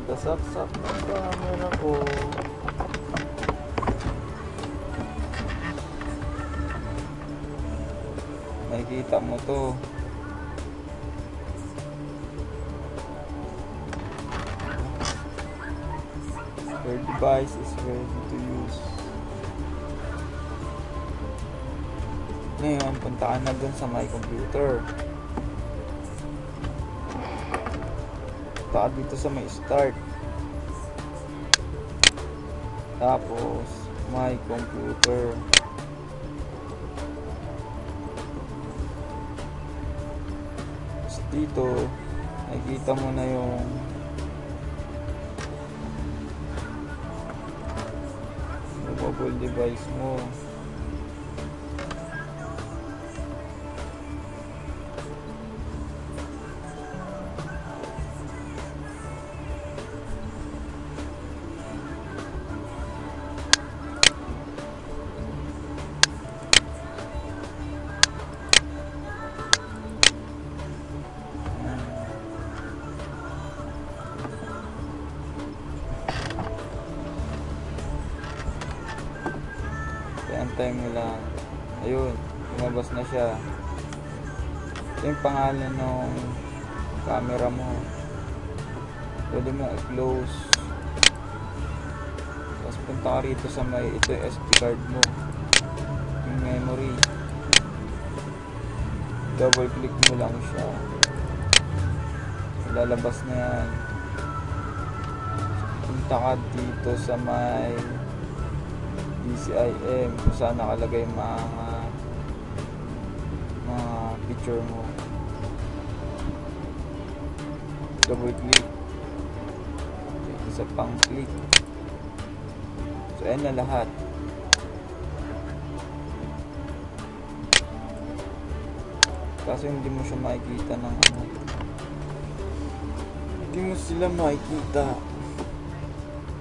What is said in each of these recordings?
Kasaksak ng camera ko. Nakikita mo to. Your device is ready to use. Ngayon, punta ka na dun sa my computer. Punta ka dito sa may start. Tapos, my computer. Tapos dito, nakikita mo na yung mobile device mo. Antay mo lang. Ayun, lumabas na siya. Ito yung pangalan ng camera mo. Pwede mo i-close. Tapos punta ka rito sa may, ito yung SD card mo, yung memory. Double click mo lang siya, lalabas na yan. Punta ka dito sa may DCIM kung saan nakalagay mga picture mo. Double click. Okay, isa pang click. So ayan na lahat. Kaso hindi mo siya makikita ng ano. Hindi mo sila makikita.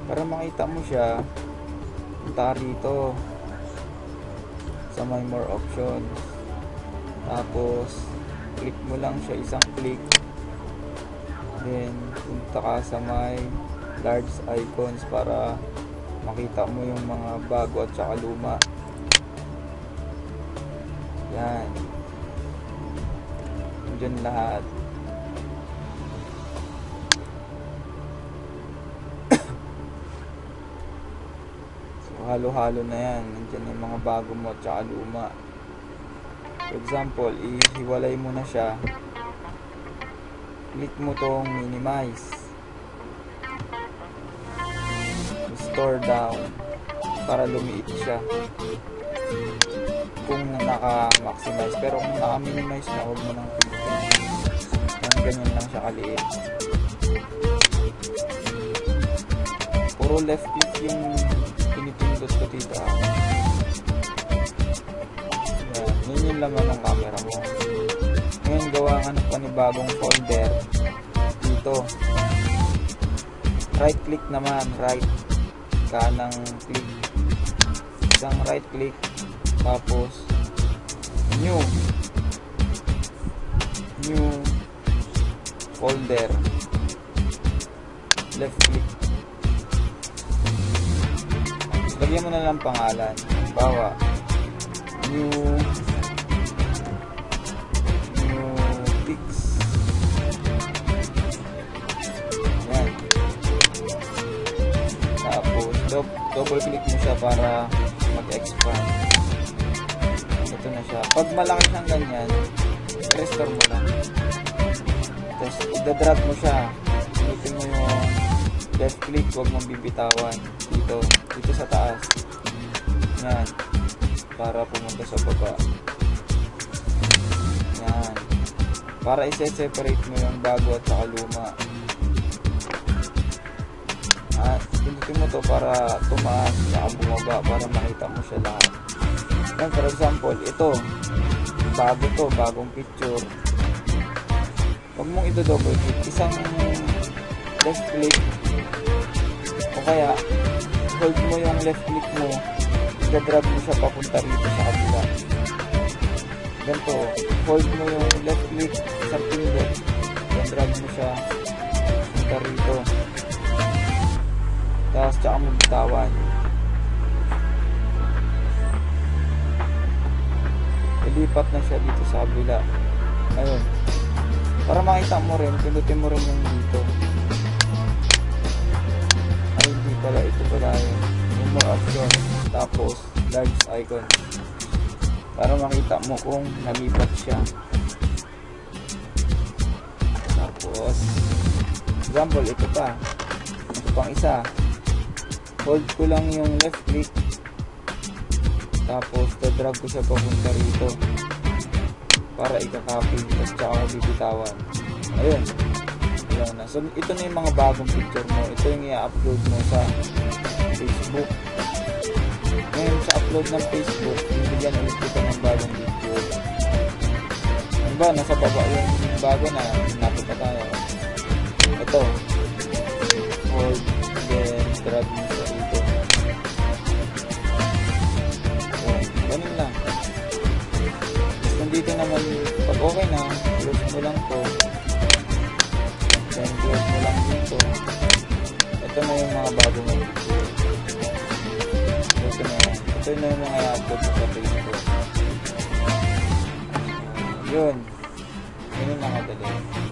Para makita mo siya, punta rito sa may more options, tapos click mo lang siya, isang click, then punta ka sa may large icons para makita mo yung mga bago at saka luma. Yan, dyan lahat. Halo-halo na yan. Nandiyan yung mga bago mo at saka luma. For example, ihiwalay mo na siya. Click mo tong minimize, restore down, para lumiit siya kung naka-maximize. Pero kung naka-minimize na, huwag mo nang click. Ganyan lang siya kaliit. Puro left click yung pinipindot ko dito. Yan, yun laman ng camera mo. Ngayon, gawa nga ng panibagong folder dito. Right click naman, right kanang click, isang right click, tapos new folder, left click. Lagyan mo na lang pangalan. Bawa new pics. Yan. Tapos double click mo siya para mag-expand. Ito na siya. Pag malaki siyang ganyan, restore mo lang. Tapos i-drag mo siya. Pilitin mo yung left click, huwag mong bibitawan. Dito sa taas. Yan. Para pumunta sa baba. Yan. Para i-separate mo yung bago at saka luma. At pilitin mo to para tumaas at bumaba para makita mo siya lahat. Yan, for example, ito. Bago to, bagong picture. Huwag mong ito-double click. Isang left click o kaya hold mo yung left click mo, i-drag mo siya papunta rito sa kabila. Ganito, hold mo yung left click sa pindot, i-drag mo siya papunta rito. Tapos tsaka mo bitawan. Ilipat na siya dito sa kabila. Ayun. Para makita mo rin, pindutin mo rin yung dito. Ay, hindi pala. Ito pala yung more option. Tapos, large icon. Para makita mo kung nalipat siya. Tapos, example, ito pa. Ito pang isa. Hold ko lang yung left click. Tapos, drag ko siya papunta rito. Para ikakopy. Tapos, tsaka ko bibitawan. Ayun. Ayan na. So, ito na yung mga bagong picture mo. Ito yung i-upload mo sa Facebook. Ngayon, sa upload ng Facebook, bibigyan ulit kita ng bagong picture. Ano ba? Nasa baba yung bago na. Napit na tayo. Ito. Hold. Then, drag mo siya dito. Ayan. Ganun lang. Kung dito naman, pag okay na, close mo lang to. Then, close mo lang dito. Ito na yung mga bago mo picture. Ito na yung mga i-upload mo sa Facebook. Yun. Yun yung mga dali.